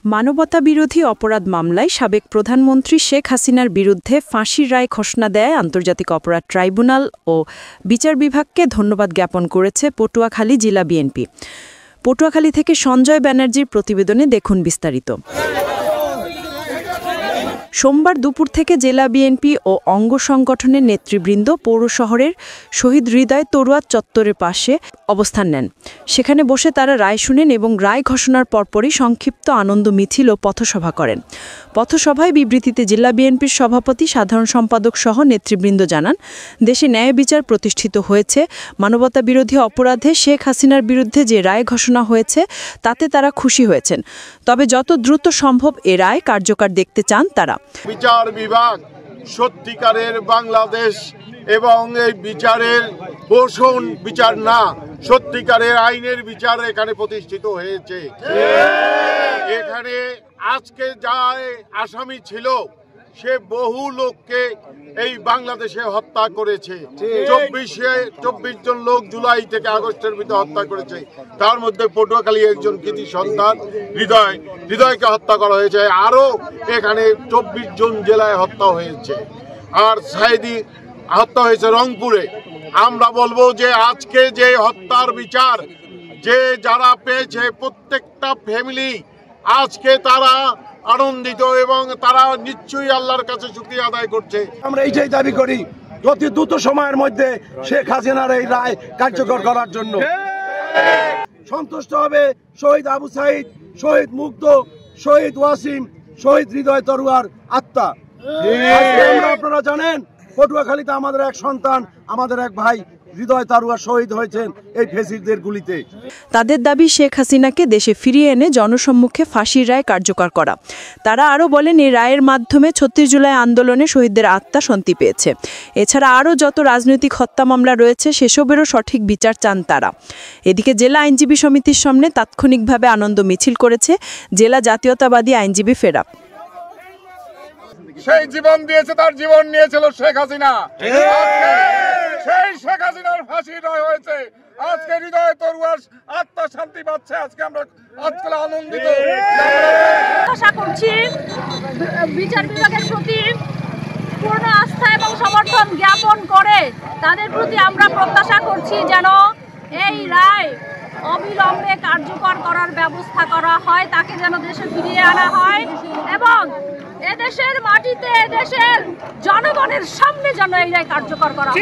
মানবতাবিরোধী অপরাধ মামলায় সাবেক প্রধানমন্ত্রী শেখ হাসিনার বিরুদ্ধে ফাঁসির রায় ঘোষণা দেয় আন্তর্জাতিক অপরাধ ট্রাইব্যুনাল ও বিচার বিভাগকে ধন্যবাদ জ্ঞাপন করেছে পটুয়াখালী জেলা বিএনপি। পটুয়াখালী থেকে সঞ্জয় ব্যানার্জির প্রতিবেদনে দেখুন বিস্তারিত। সোমবার দুপুর থেকে জেলা বিএনপি ও অঙ্গ সংগঠনের নেতৃবৃন্দ পৌর শহরের শহীদ হৃদয় তরুয়া চত্বরের পাশে অবস্থান নেন। সেখানে বসে তারা রায় শুনেন এবং রায় ঘোষণার পরপরই সংক্ষিপ্ত আনন্দ মিছিল ও পথসভা করেন। পথসভায় বিবৃতিতে জেলা বিএনপির সভাপতি, সাধারণ সম্পাদক সহ নেতৃবৃন্দ জানান, দেশে ন্যায় বিচার প্রতিষ্ঠিত হয়েছে। মানবতাবিরোধী অপরাধে শেখ হাসিনার বিরুদ্ধে যে রায় ঘোষণা হয়েছে তাতে তারা খুশি হয়েছেন। তবে যত দ্রুত সম্ভব এ রায় কার্যকর দেখতে চান তারা। বিচার বিভাগ সত্যিকারের বাংলাদেশ এবং এই বিচারের পোষণ বিচার না, সত্যিকারের আইনের বিচার এখানে প্রতিষ্ঠিত হয়েছে। এখানে আজকে যা আসামি ছিল সে বহু লোককে এই বাংলাদেশে হত্যা করেছে। 24 জন লোক জুলাই থেকে আগস্টের ভিতরে হত্যা করেছে। তার মধ্যে পটুয়াখালী একজন কৃতি সন্তান হৃদয়কে হত্যা করা হয়েছে। আরো এখানে 24 জন জেলায় হত্যা হয়েছে। আর সাইদি হত্যা হয়েছে রংপুরে। আমরা বলবো যে আজকে যে হত্যার বিচার যে যারা পেয়েছে প্রত্যেকটা ফ্যামিলি আজকে তারা আনন্দিত এবং তারা নিশ্চয়ই আল্লাহর কাছে শুকরিয়া আদায় করছে। আমরা এইটাই দাবি করি অতি দ্রুত সময়ের মধ্যে শেখ হাসিনার এই রায় কার্যকর করার জন্য। সন্তুষ্ট হবে শহীদ আবু সাইদ, শহীদ মুগ্ধ, শহীদ ওয়াসিম, শহীদ হৃদয় তরুয়ার আত্মা। আপনারা জানেন পটুয়াখালীতে আমাদের এক সন্তান, আমাদের এক ভাই হৃদয় তারুয়া শহীদ হয়েছেন এই ফ্যাসিস্টদের গুলিতে। তাদের দাবি শেখ হাসিনাকে দেশে ফিরিয়ে এনে জনসম্মুখে ফাঁসির রায় কার্যকর করা। তারা আরও বলেন, এই রায়ের মাধ্যমে 36 জুলাই আন্দোলনে শহীদদের আত্মা শান্তি পেয়েছে। এছাড়া আরও যত রাজনৈতিক হত্যা মামলা রয়েছে সেসবেরও সঠিক বিচার চান তারা। এদিকে জেলা আইনজীবী সমিতির সামনে তাৎক্ষণিকভাবে আনন্দ মিছিল করেছে জেলা জাতীয়তাবাদী আইনজীবী ফেরা। সেই জীবন দিয়েছে, তার জীবন নিয়েছিল শেখ হাসিনা। সেই শেখ হাসিনার ফাঁসি রায় হয়েছে। আজকে হৃদয় তরুয়ার আত্মা শান্তি পাচ্ছে। আজকে আমরা আজকাল আনন্দিত। আশা করছি বিচার বিভাগের প্রতি পূর্ণ আস্থা এবং সমর্থন জ্ঞাপন করে তাদের প্রতি আমরা প্রত্যাশা করছি যেন এই রায় অবিলম্বে কার্যকর করার ব্যবস্থা করা হয়, তাকে যেন দেশে ফিরিয়ে আনা হয় এবং এদেশের মাটিতে এদেশের জনগণের সামনে যেন এই রায় কার্যকর করা হয়।